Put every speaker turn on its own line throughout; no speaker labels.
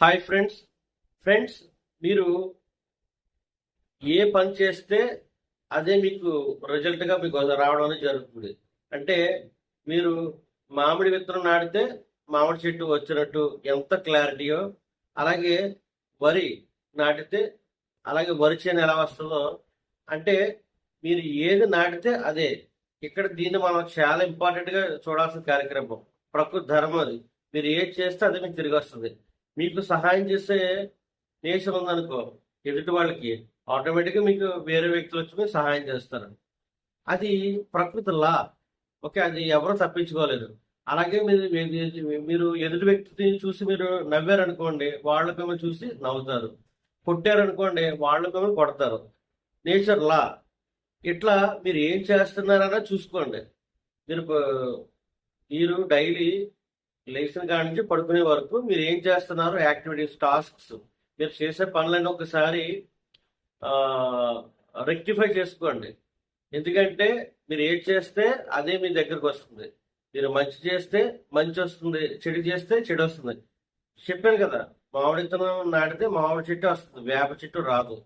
Hi friends. Friends, మీరు ఏ పని చేస్తే అదే మీకు రిజల్ట్గా మీకు రావడం అనేది జరుగుతుంది. అంటే మీరు మామిడి విత్తనం నాటితే మామిడి చెట్టు వచ్చినట్టు ఎంత క్లారిటీయో, అలాగే వరి నాటితే అలాగే వరి చేను ఎలా వస్తుందో, అంటే మీరు ఏది నాటితే అదే. ఇక్కడ దీన్ని మనం చాలా ఇంపార్టెంట్గా చూడాల్సిన కార్యక్రమం. ప్రకృతి ధర్మం అది. మీరు ఏది చేస్తే అదే మీకు తిరిగి వస్తుంది. మీకు సహాయం చేసే నేచర్ ఉందనుకో ఎదుటి వాళ్ళకి, ఆటోమేటిక్గా మీకు వేరే వ్యక్తులు వచ్చి మీకు సహాయం చేస్తారు. అది ప్రకృతి లా. ఓకే, అది ఎవరు తప్పించుకోలేదు. అలాగే మీరు ఎదుటి వ్యక్తిని చూసి మీరు నవ్వారనుకోండి, వాళ్ళ మిమ్మల్ని చూసి నవ్వుతారు. కొట్టారనుకోండి, వాళ్ళు మిమ్మల్ని కొడతారు. నేచర్ లా. ఇట్లా మీరు ఏం చేస్తున్నారన్నా చూసుకోండి. మీరు మీరు డైలీ లేచిన కాడి నుంచి పడుకునే వరకు మీరు ఏం చేస్తున్నారు, యాక్టివిటీస్, టాస్క్స్, మీరు చేసే పనులన్నీ ఒకసారి రెక్టిఫై చేసుకోండి. ఎందుకంటే మీరు ఏం చేస్తే అదే మీ దగ్గరకు వస్తుంది. మీరు మంచి చేస్తే మంచి వస్తుంది, చెడు చేస్తే చెడు వస్తుంది. చెప్పాను కదా, మామిడి విత్తనం నాటితే మామిడి చెట్టు వస్తుంది, వేప చెట్టు రాదు.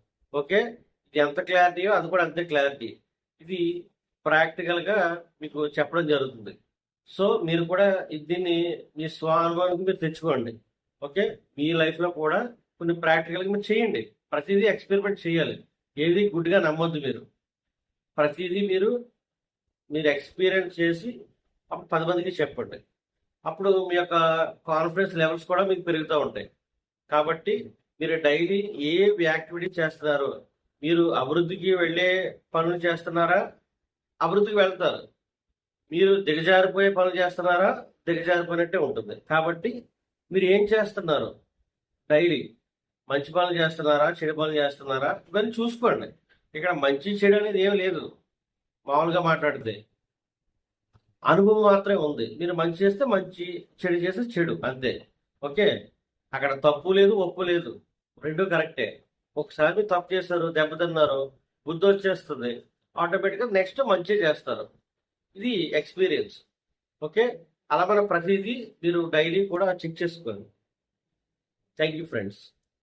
ఓకే, ఇది ఎంత క్లారిటీయో అది కూడా అంతే క్లారిటీ. ఇది ప్రాక్టికల్గా మీకు చెప్పడం జరుగుతుంది. సో మీరు కూడా దీన్ని మీ స్వ అనుభవానికి మీరు తెచ్చుకోండి. ఓకే, మీ లైఫ్లో కూడా కొన్ని ప్రాక్టికల్గా మీరు చేయండి. ప్రతిదీ ఎక్స్పెరిమెంట్ చేయాలి. ఏది గుడ్గా నమ్మొద్దు. మీరు ప్రతిదీ మీరు మీరు ఎక్స్పీరియన్స్ చేసి అప్పుడు 10 మందికి చెప్పండి. అప్పుడు మీ యొక్క కాన్ఫిడెన్స్ లెవెల్స్ కూడా మీకు పెరుగుతూ ఉంటాయి. కాబట్టి మీరు డైలీ ఏ యాక్టివిటీ చేస్తున్నారు, మీరు అభివృద్ధికి వెళ్ళే పనులు చేస్తున్నారా, అభివృద్ధికి వెళ్తారు. మీరు దిగజారిపోయే పనులు చేస్తున్నారా, దిగజారిపోయినట్టే ఉంటుంది. కాబట్టి మీరు ఏం చేస్తున్నారు, డైలీ మంచి పనులు చేస్తున్నారా, చెడు పనులు చేస్తున్నారా, ఇవన్నీ చూసుకోండి. ఇక్కడ మంచి చెడు అనేది ఏం లేదు. మామూలుగా మాట్లాడితే అనుభవం మాత్రమే ఉంది. మీరు మంచి చేస్తే మంచి, చెడు చేస్తే చెడు, అంతే. ఓకే, అక్కడ తప్పు లేదు, ఒప్పు లేదు, రెండు కరెక్టే. ఒకసారి మీరు తప్పు చేస్తారు, దెబ్బతిన్నారు, బుద్ధి వచ్చేస్తుంది, ఆటోమేటిక్గా నెక్స్ట్ మంచి చేస్తారు. ఇది ఎక్స్పీరియన్స్. ఓకే, అలా మనం ప్రతిదీ మీరు డైలీ కూడా చెక్ చేసుకోండి. Thank you friends.